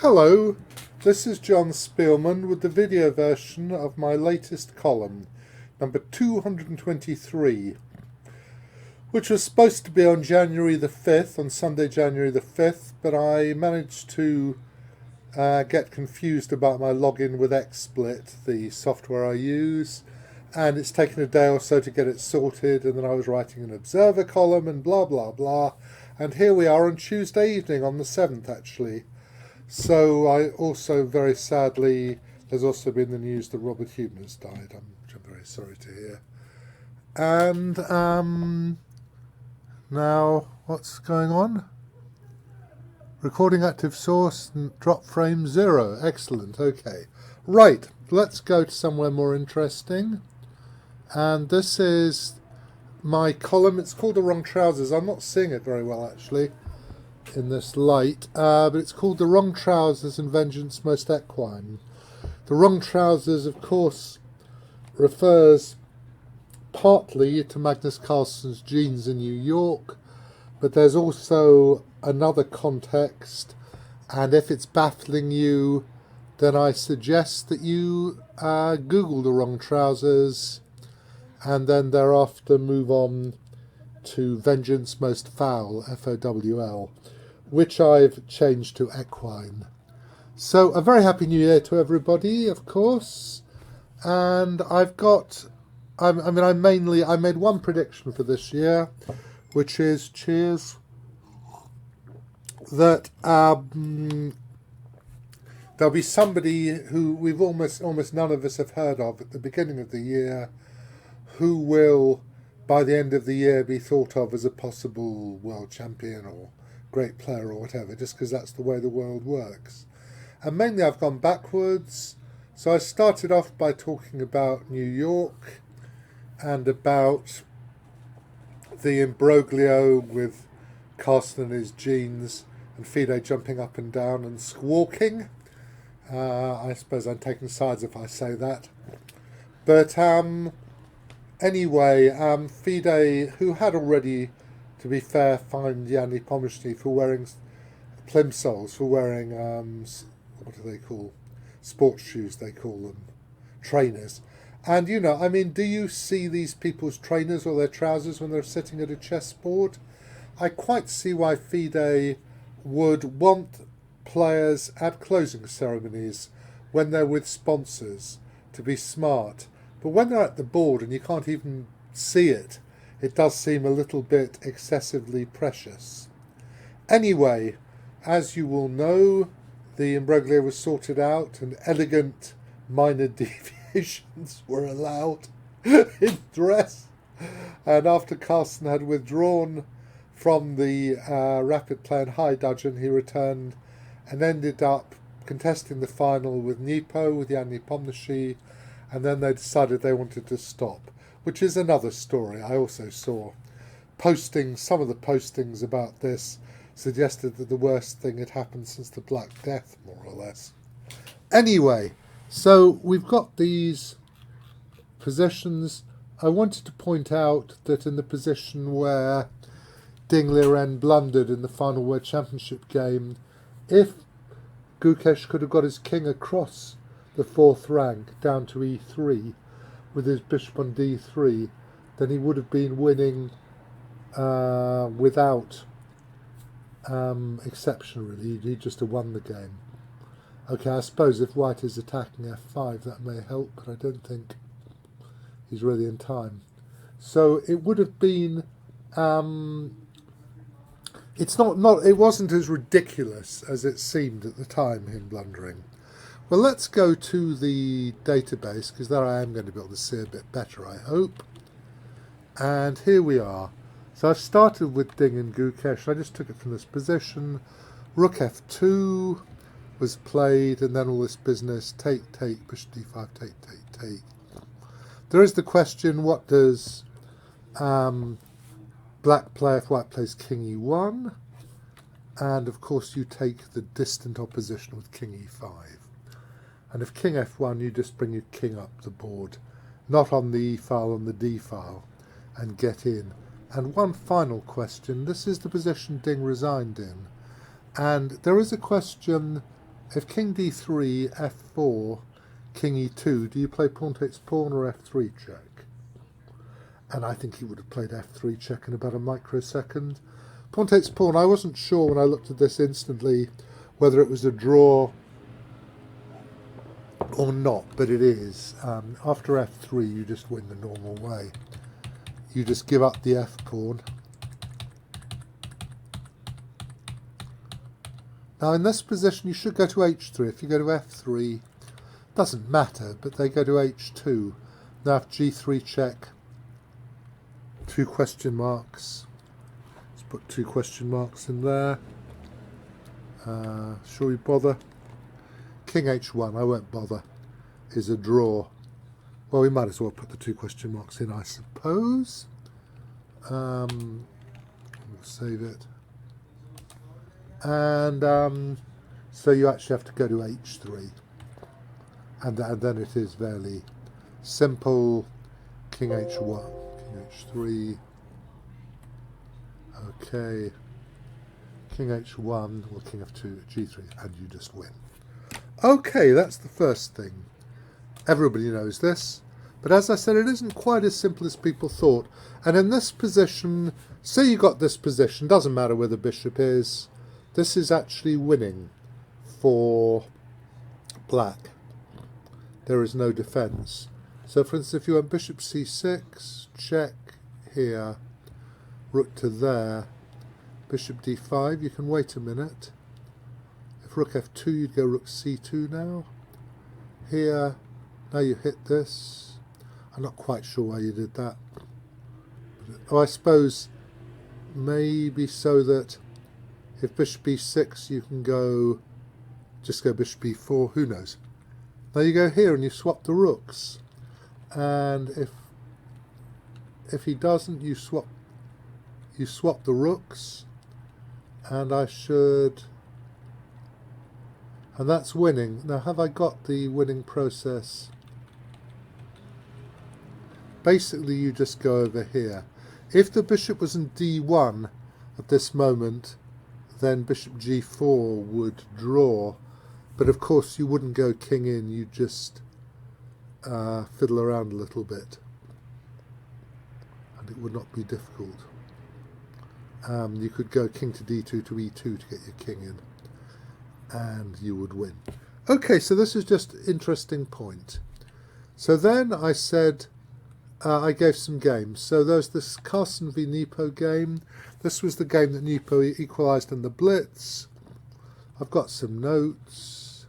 Hello, this is John Speelman with the video version of my latest column, number 223, which was supposed to be on January the 5th, on Sunday, January the 5th, but I managed to get confused about my login with XSplit, the software I use, and it's taken a day or so to get it sorted, and then I was writing an Observer column and blah blah blah, and here we are on Tuesday evening, on the 7th actually. So I also, very sadly, there's also been the news that Robert Hume has died, which I'm very sorry to hear. And now, what's going on? Recording active source, drop frame 0. Excellent, okay. Right, let's go to somewhere more interesting. And this is my column. It's called The Wrong Trousers. I'm not seeing it very well, actually, in this light, but it's called The Wrong Trousers and Vengeance Most Equine. The Wrong Trousers, of course, refers partly to Magnus Carlsen's Jeans in New York, but there's also another context, and if it's baffling you, then I suggest that you Google The Wrong Trousers and then thereafter move on to Vengeance Most Foul, F-O-W-L, which I've changed to equine. So a very happy new year to everybody, of course. And I've got, I made one prediction for this year, which is, cheers, that there'll be somebody who we've almost none of us have heard of at the beginning of the year, who will, by the end of the year, be thought of as a possible world champion or great player or whatever, just because that's the way the world works. And mainly I've gone backwards. So I started off by talking about New York and about the imbroglio with Carlsen and his jeans and Fide jumping up and down and squawking. I suppose I'm taking sides if I say that. But anyway, Fide, who had already, to be fair, fined Nepomniachtchi for wearing plimsolls, for wearing, what do they call? Sports shoes, they call them. Trainers. And, you know, I mean, do you see these people's trainers or their trousers when they're sitting at a chessboard? I quite see why Fide would want players at closing ceremonies, when they're with sponsors, to be smart. But when they're at the board and you can't even see it, it does seem a little bit excessively precious. Anyway, as you will know, the imbroglio was sorted out and elegant minor deviations were allowed in dress. And after Carlsen had withdrawn from the rapid play and high dudgeon, he returned and ended up contesting the final with Nepo, with Jan Nepomniachtchi, and then they decided they wanted to stop, which is another story. I also saw some of the postings about this suggested that the worst thing had happened since the Black Death, more or less. Anyway, so we've got these positions. I wanted to point out that in the position where Ding Liren blundered in the final World Championship game, if Gukesh could have got his king across the 4th rank down to e3 with his bishop on d3, then he would have been winning without exception, really. He just have won the game. Okay, I suppose if white is attacking f5, that may help, but I don't think he's really in time. So it would have been... it wasn't as ridiculous as it seemed at the time, him blundering. Well, let's go to the database, because there I am going to be able to see a bit better, I hope. And here we are. So I've started with Ding and Gukesh. I just took it from this position. Rook f2 was played, and then all this business, take, bishop d5, take. There is the question, what does black play if white plays king e1? And, of course, you take the distant opposition with king e5. And if king f1, you just bring your king up the board, not on the e file, on the d file, and get in. And one final question. This is the position Ding resigned in. And there is a question if king d3, f4, king e2, do you play pawn takes pawn or f3 check? And I think he would have played f3 check in about a microsecond. Pawn takes pawn, I wasn't sure when I looked at this instantly whether it was a draw or not, but it is. After f3 you just win the normal way. You just give up the f pawn. Now in this position you should go to h3. If you go to f3, doesn't matter, but they go to h2. Now if g3 check, 2 question marks. Let's put 2 question marks in there. Shall we bother? King h1, I won't bother, is a draw. Well, we might as well put the 2 question marks in, I suppose. We'll save it. And so you actually have to go to h3. And then it is fairly simple. King h1, king h3. Okay. King h1, or king f2, g3, and you just win. Okay, that's the first thing. Everybody knows this, but as I said, it isn't quite as simple as people thought. And in this position, say you got this position, doesn't matter where the bishop is, this is actually winning for black. There is no defence. So for instance, if you went bishop c6, check here, rook to there, bishop d5, you can wait a minute. If rook f2, you'd go rook c2 now. Here, now you hit this. I'm not quite sure why you did that. Oh, I suppose maybe so that if bishop b6, you can go, just go bishop b4, who knows. Now you go here and you swap the rooks. And if he doesn't, you swap the rooks. And I should... And that's winning. Now, have I got the winning process? Basically, you just go over here. If the bishop was in d1 at this moment, then bishop g4 would draw. But of course, you wouldn't go king in. You'd just fiddle around a little bit. And it would not be difficult. You could go king to d2 to e2 to get your king in. And you would win. Okay, so this is just an interesting point. So then I said, I gave some games. So there's this Carlsen v Nepo game. This was the game that Nepo equalised in the Blitz. I've got some notes.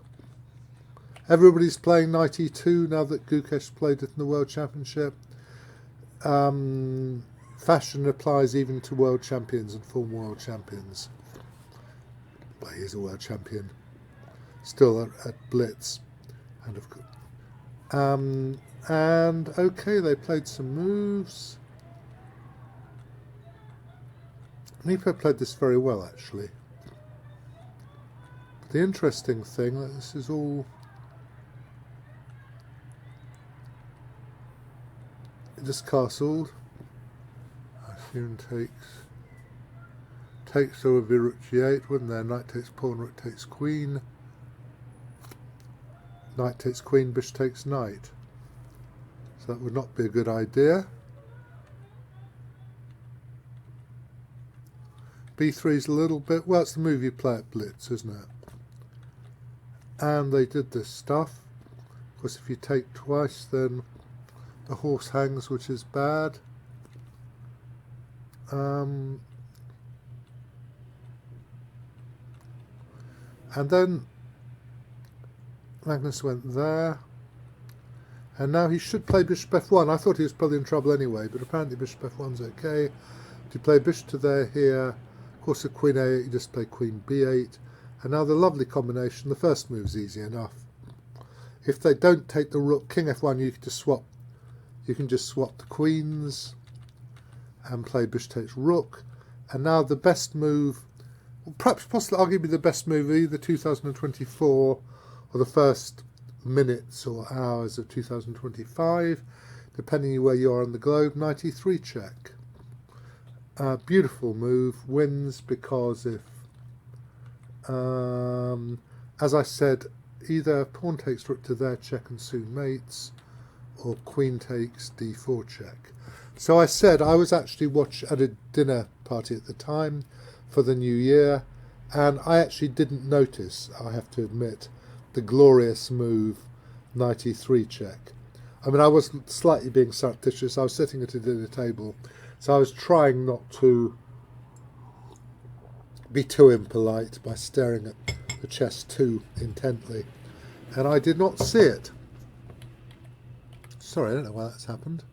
Everybody's playing knight e2 now that Gukesh played it in the World Championship. Fashion applies even to world champions and former world champions. But he's a world champion, still at Blitz, and of course. And okay, they played some moves. Nepo played this very well, actually. But the interesting thing, this is all just castled. Assume takes over rook g8, wouldn't there? Knight takes pawn, rook takes queen. Knight takes queen, bishop takes knight. So that would not be a good idea. b3 is a little bit, well, it's the move you play at Blitz, isn't it? And they did this stuff. Of course, if you take twice, then the horse hangs, which is bad. And then Magnus went there. And now he should play bishop f1. I thought he was probably in trouble anyway, but apparently bishop f1's okay. To play bishop to there here, of course at queen a8, you just play queen b8. And now the lovely combination, the first move's easy enough. If they don't take the rook, king f1, you can just swap the queens and play bishop takes rook. And now the best move, perhaps possibly arguably the best move, either 2024 or the first minutes or hours of 2025, depending on where you are on the globe. Knight e3 check. Beautiful move, wins because if and as I said, either pawn takes rook to there, check and soon mates, or queen takes d4 check. So I said I was actually at a dinner party at the time for the new year, and I actually didn't notice, I have to admit, the glorious move knight e3 check. I mean, I was slightly being surreptitious. I was sitting at a dinner table, so I was trying not to be too impolite by staring at the chess too intently, and I did not see it. Sorry, I don't know why that's happened.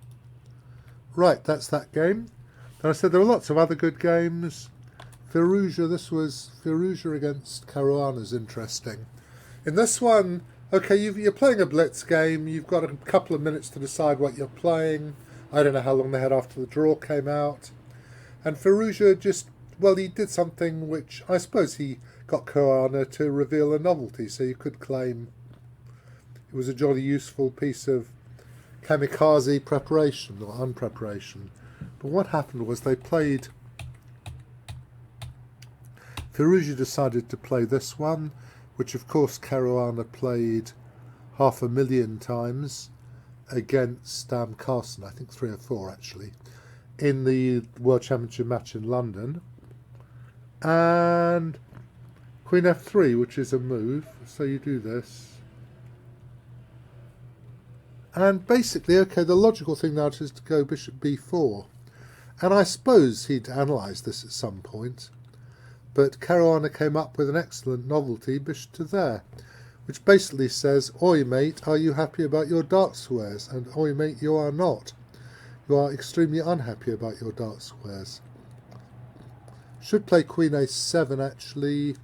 Right, that's that game. And I said there were lots of other good games. Firouzja, this was Firouzja against Caruana is interesting. In this one, okay, you're playing a Blitz game. You've got a couple of minutes to decide what you're playing. I don't know how long they had after the draw came out. And Firouzja just, well, he did something which I suppose he got Caruana to reveal a novelty. So you could claim it was a jolly useful piece of kamikaze preparation or unpreparation. But what happened was Firouzja decided to play this one, which of course Caruana played 500,000 times against Carlsen, I think 3 or 4 actually, in the World Championship match in London. And Queen f3, which is a move, so you do this. And basically, okay, the logical thing now is to go bishop b4. And I suppose he'd analysed this at some point. But Caruana came up with an excellent novelty, bishop to there, which basically says, oi mate, are you happy about your dark squares? And oi mate, you are not. You are extremely unhappy about your dark squares. Should play queen a7 actually.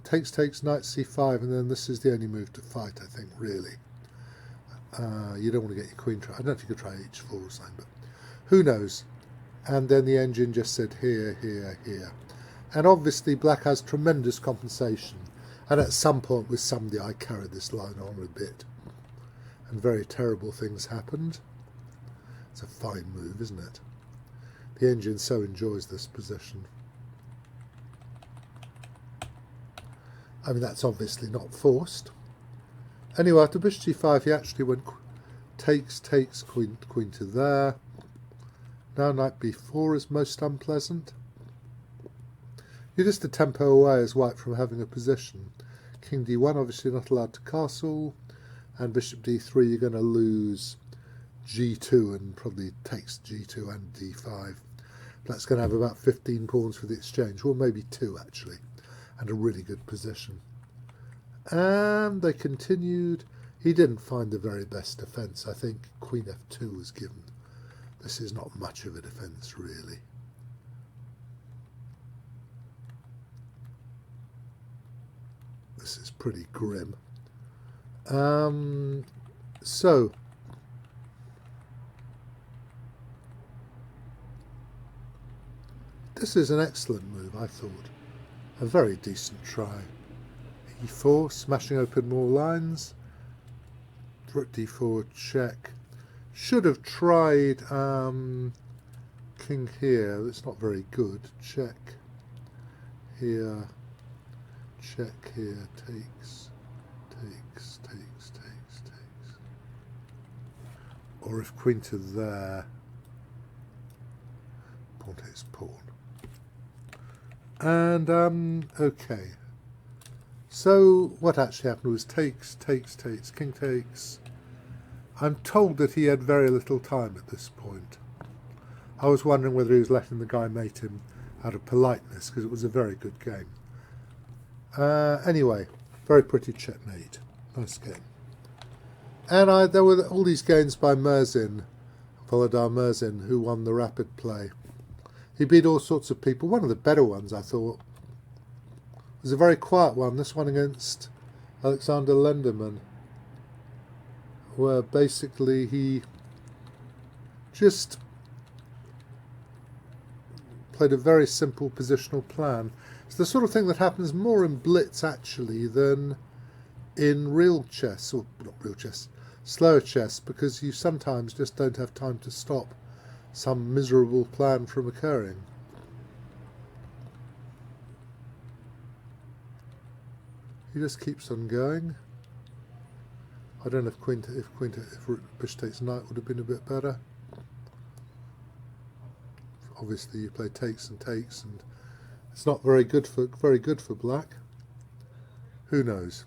Takes, knight c5, and then this is the only move to fight, I think, really. You don't want to get your queen. I don't know if you could try h4 or something, but who knows. And then the engine just said here, here, here. And obviously black has tremendous compensation. And at some point with somebody I carried this line on a bit. And very terrible things happened. It's a fine move, isn't it? The engine so enjoys this position. I mean, that's obviously not forced. Anyway, after bishop g5, he actually went takes, queen to there. Now knight b4 is most unpleasant. You're just a tempo away as white from having a position. King d1, obviously not allowed to castle. And bishop d3, you're going to lose g2 and probably takes g2 and d5. That's going to have about 15 pawns for the exchange. Well, maybe 2 actually. And a really good position. And they continued. He didn't find the very best defence. I think queen f2 was given. This is not much of a defence, really. This is pretty grim. So this is an excellent move, I thought. A very decent try. e4, smashing open more lines. Rook d4, check. Should have tried king here. It's not very good. Check here. Check here. Takes. Or if queen to there. Pawn takes pawn. And, okay. So, what actually happened was takes, king takes. I'm told that he had very little time at this point. I was wondering whether he was letting the guy mate him out of politeness, because it was a very good game. Anyway, very pretty checkmate. Nice game. And there were all these games by Murzin, Volodar Murzin, who won the rapid play. He beat all sorts of people. One of the better ones, I thought, was a very quiet one. This one against Alexander Lenderman, where basically he just played a very simple positional plan. It's the sort of thing that happens more in Blitz, actually, than in real chess, or not real chess, slower chess, because you sometimes just don't have time to stop some miserable plan from occurring. He just keeps on going. I don't know if bishop takes knight would have been a bit better. Obviously, you play takes, and it's not very good for black. Who knows?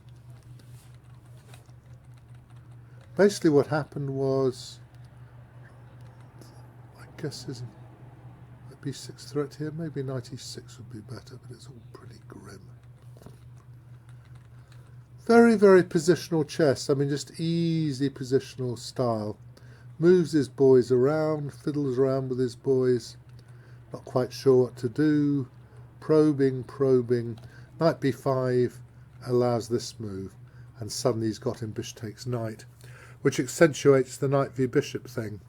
Basically, what happened was, I guess, isn't a b6 threat here? Maybe knight e6 would be better, but it's all pretty grim. Very, very positional chess. I mean, just easy positional style. Moves his boys around, fiddles around with his boys. Not quite sure what to do. Probing. Knight b5 allows this move, and suddenly he's got him bishop takes knight, which accentuates the knight v bishop thing.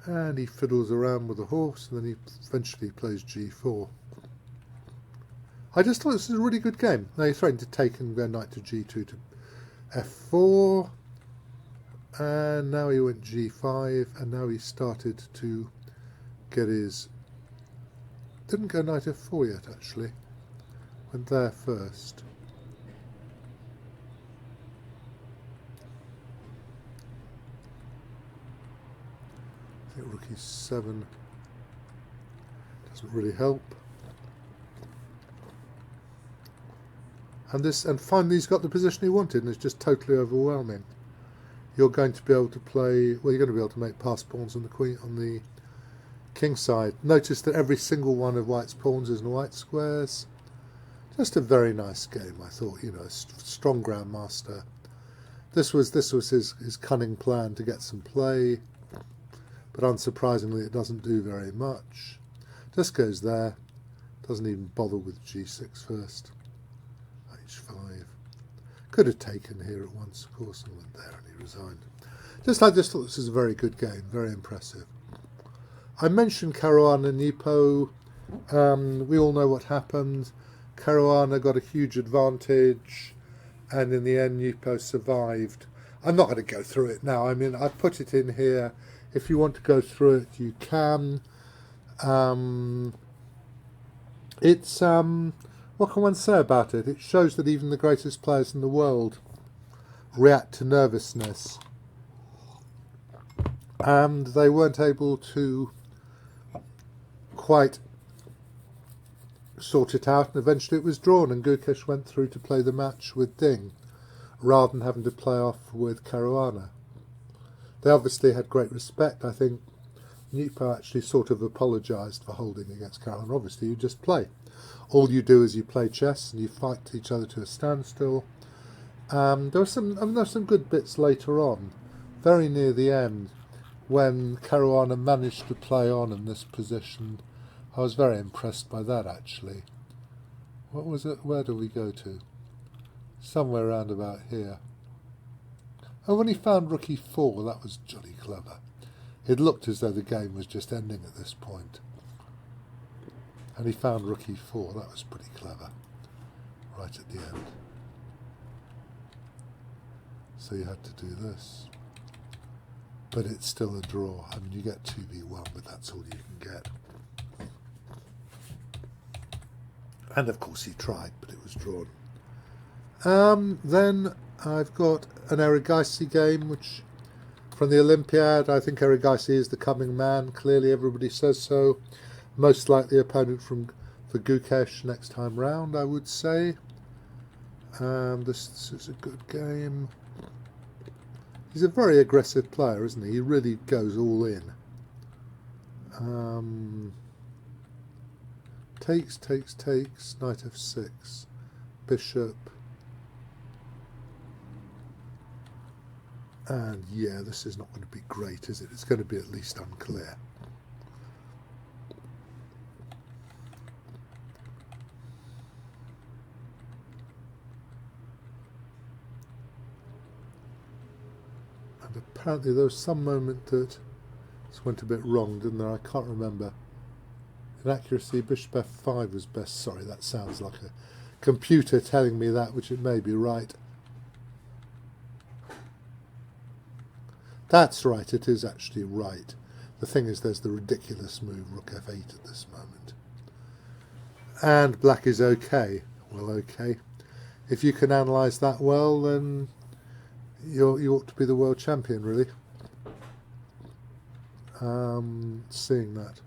And he fiddles around with the horse, and then he eventually plays g4. I just thought this was a really good game. Now he threatened to take and go knight to g2 to f4, and now he went g5, and now he started to get his... Didn't go knight f4 yet, actually. Went there first. I think rook e7 doesn't really help. And finally he's got the position he wanted, and it's just totally overwhelming. You're going to be able to play, well, you're going to be able to make passed pawns on the queen, on the king side. Notice that every single one of white's pawns is in white squares. Just a very nice game, I thought. You know, strong grandmaster. This was his cunning plan to get some play, but unsurprisingly it doesn't do very much. Just goes there, doesn't even bother with g6 first. h5. Could have taken here at once, of course, and went there, and he resigned. I just thought this was a very good game, very impressive. I mentioned Caruana Nepo. We all know what happened. Caruana got a huge advantage, and in the end Nepo survived. I'm not going to go through it now. I mean, I put it in here. If you want to go through it, you can. What can one say about it? It shows that even the greatest players in the world react to nervousness. And they weren't able to quite sort it out, and eventually it was drawn, and Gukesh went through to play the match with Ding, rather than having to play off with Caruana. They obviously had great respect. I think Nepo actually sort of apologised for holding against Caruana. Obviously, you just play. All you do is you play chess and you fight each other to a standstill. There were some good bits later on, very near the end, when Caruana managed to play on in this position. I was very impressed by that, actually. What was it? Where do we go to? Somewhere around about here. Oh, when he found rook e4, that was jolly clever. It looked as though the game was just ending at this point. And he found rook e4, that was pretty clever, right at the end. So you had to do this. But it's still a draw. I mean, you get 2v1, but that's all you can get. And of course he tried, but it was drawn. Then I've got an Erigaisi game, which from the Olympiad. I think Erigaisi is the coming man. Clearly everybody says so. Most likely opponent for Gukesh next time round, I would say. This is a good game. He's a very aggressive player, isn't he? He really goes all in. Takes, knight f6, bishop. And yeah, this is not going to be great, is it? It's going to be at least unclear. And apparently there was some moment that this went a bit wrong, didn't there? I can't remember. Inaccuracy, bishop f5 was best. Sorry, that sounds like a computer telling me that, which it may be right. That's right, it is actually right. The thing is, there's the ridiculous move rook f8 at this moment. And black is okay. Well, okay. If you can analyse that well, then you ought to be the world champion, really. Seeing that.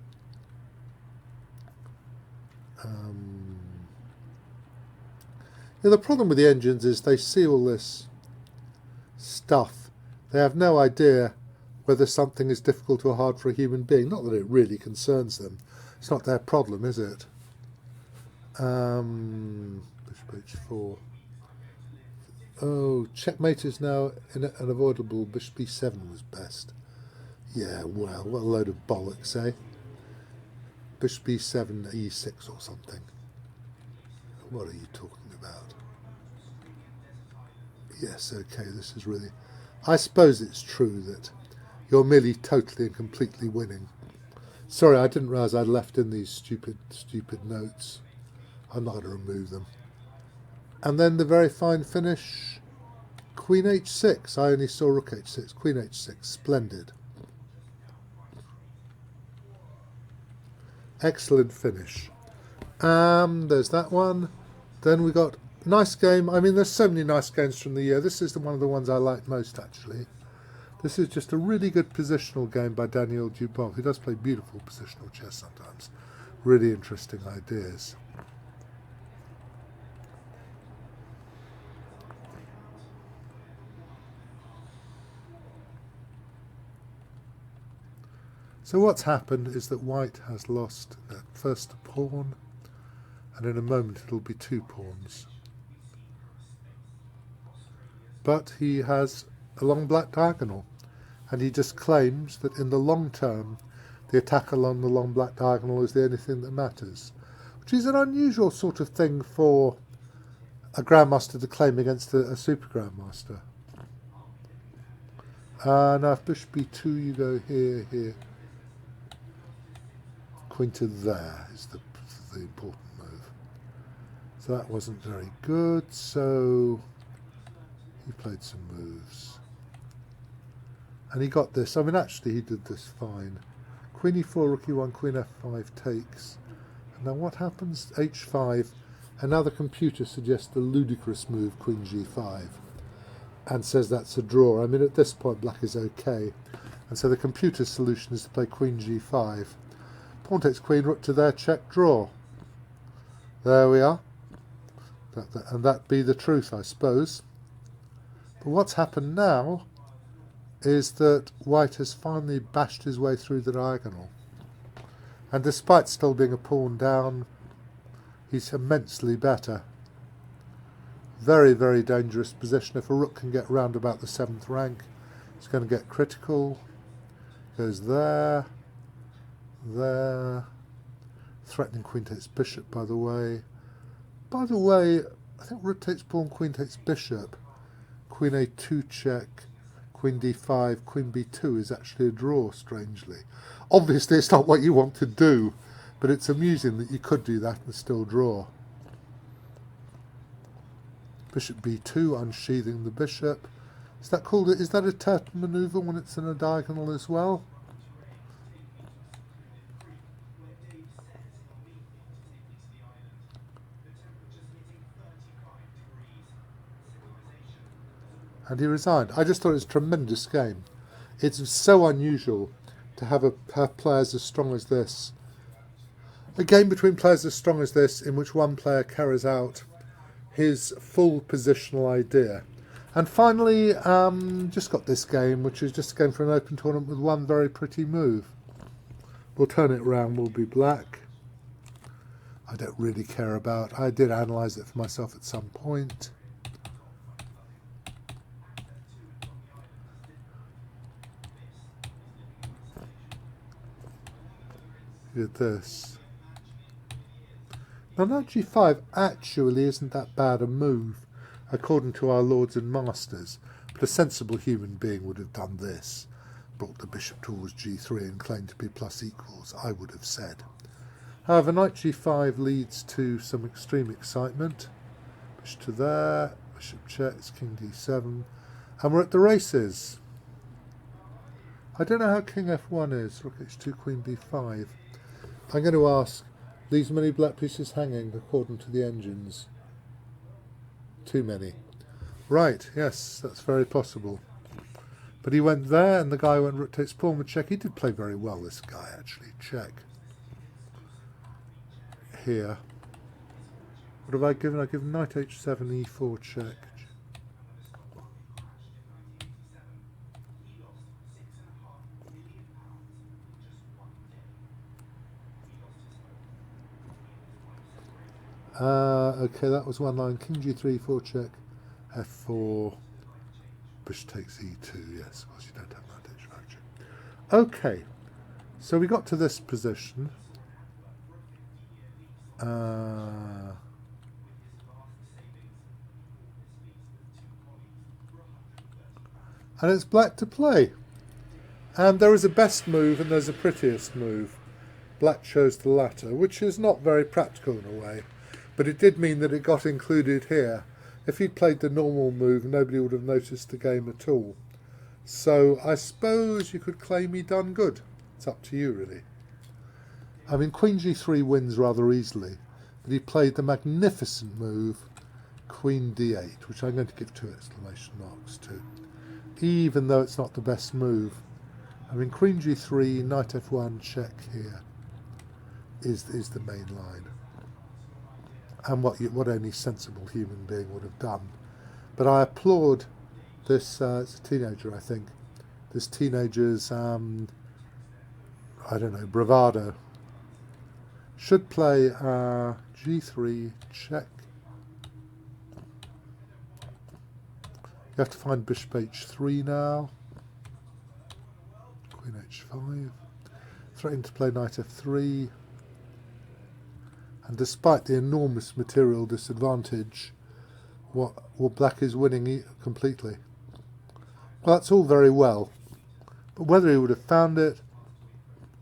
Yeah, the problem with the engines is they see all this stuff. They have no idea whether something is difficult or hard for a human being. Not that it really concerns them. It's not their problem, is it? Bishop h4. Oh, checkmate is now unavoidable. Bishop b7 was best. Yeah, well, what a load of bollocks, eh? Bishop b7, e6 or something. What are you talking about? Yes, okay, this is really... I suppose it's true that you're merely totally and completely winning. Sorry, I didn't realise I'd left in these stupid notes. I'm not going to remove them. And then the very fine finish, Queen h6. I only saw Rook h6. Queen h6, splendid. Excellent finish. There's that one. Then we got nice game. I mean, there's so many nice games from the year. This is one of the ones I like most, actually. This is just a really good positional game by Daniil Dubov. He does play beautiful positional chess sometimes. Really interesting ideas. So what's happened is that white has lost first a pawn, and in a moment it'll be 2 pawns. But he has a long black diagonal, and he just claims that in the long term the attack along the long black diagonal is the only thing that matters, which is an unusual sort of thing for a grandmaster to claim against a super grandmaster. Now if bishop b2 you go here. Queen to there is the important move. So that wasn't very good, so he played some moves. And he got this. I mean, actually he did this fine. Queen e4, rook e1, queen f5 takes. And now what happens? h5. And now the computer suggests the ludicrous move, queen g5. And says that's a draw. I mean, at this point black is okay. And so the computer's solution is to play queen g5. Pawn takes queen, rook to there, check, draw. There we are. And that be the truth, I suppose. But what's happened now is that white has finally bashed his way through the diagonal. And despite still being a pawn down, he's immensely better. Very, very dangerous position. If a rook can get round about the 7th rank, it's going to get critical. Goes there. There. Threatening queen takes bishop, by the way. By the way, I think rook takes pawn, queen takes bishop. Queen a2 check, queen d5, queen b2 is actually a draw, strangely. Obviously it's not what you want to do, but it's amusing that you could do that and still draw. Bishop b2, unsheathing the bishop. Is that called? Is that a turtle maneuver when it's in a diagonal as well? And he resigned. I just thought it was a tremendous game. It's so unusual to have players as strong as this. A game between players as strong as this in which one player carries out his full positional idea. And finally, just got this game, which is just a game for an open tournament with one very pretty move. We'll turn it around, we'll be black. I don't really care about. I did analyse it for myself at some point. At this. Now knight g5 actually isn't that bad a move, according to our lords and masters, but a sensible human being would have done this, brought the bishop towards g3 and claimed to be plus equals, I would have said. However, knight g5 leads to some extreme excitement. Bishop to there, bishop checks, king d7, and we're at the races. I don't know how king f1 is. Rook h2, queen b5. I'm going to ask, these many black pieces hanging according to the engines? Too many. Right, yes, that's very possible. But he went there, and the guy went rook takes pawn with check. He did play very well, this guy, actually. Check. Here. What have I given? I've given knight h7, e4, check. Okay, that was one line. King g3, 4 check, f4, bishop takes e2. Yes, of course you don't have knight h5 check. Okay, so we got to this position. And it's black to play. And there is a best move and there's a prettiest move. Black chose the latter, which is not very practical in a way. But it did mean that it got included here. If he'd played the normal move, nobody would have noticed the game at all. So I suppose you could claim he done good. It's up to you, really. I mean, queen g3 wins rather easily, but he played the magnificent move, queen d8, which I'm going to give 2 exclamation marks to, even though it's not the best move. I mean, queen g3, knight f1, check here is the main line. And what any sensible human being would have done. But I applaud this, it's a teenager, I think, this teenager's, I don't know, bravado. Should play g3, check. You have to find bishop h3 now. Queen h5. Threatening to play knight f3. And despite the enormous material disadvantage, what black is winning completely. Well, that's all very well, but whether he would have found it,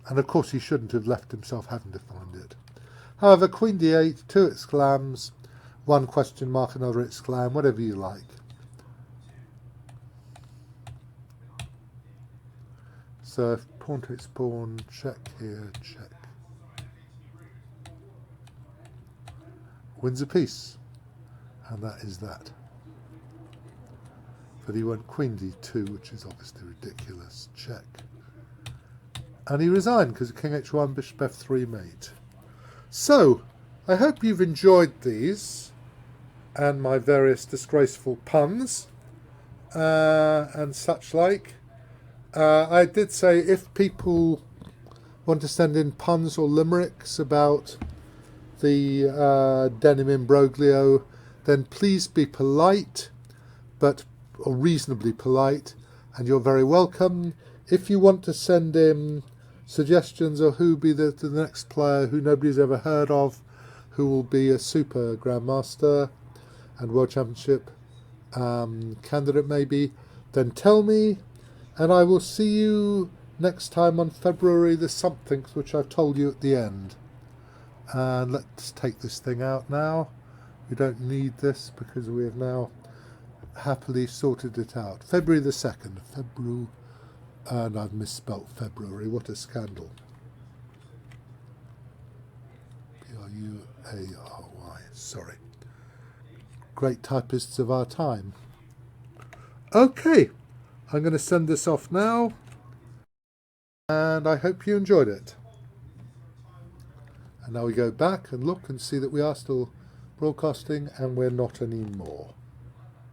and of course he shouldn't have left himself having to find it. However, queen d8, 2 exclams, 1 question mark, another exclam, whatever you like. So if pawn takes pawn, check here, check. Wins a piece, and that is that. But he went queen d2, which is obviously ridiculous. Check. And he resigned because king h1, bishop f3 mate. So, I hope you've enjoyed these and my various disgraceful puns and such like. I did say if people want to send in puns or limericks about the denim imbroglio, then please be polite, or reasonably polite, and you're very welcome. If you want to send in suggestions of who will be the next player who nobody's ever heard of, who will be a super grandmaster and world championship candidate maybe, then tell me, and I will see you next time on February the something, which I've told you at the end. And let's take this thing out now. We don't need this because we have now happily sorted it out. February the 2nd. And I've misspelt February. What a scandal. P-R-U-A-R-Y. Sorry. Great typists of our time. Okay. I'm going to send this off now. And I hope you enjoyed it. And now we go back and look and see that we are still broadcasting, and we're not anymore.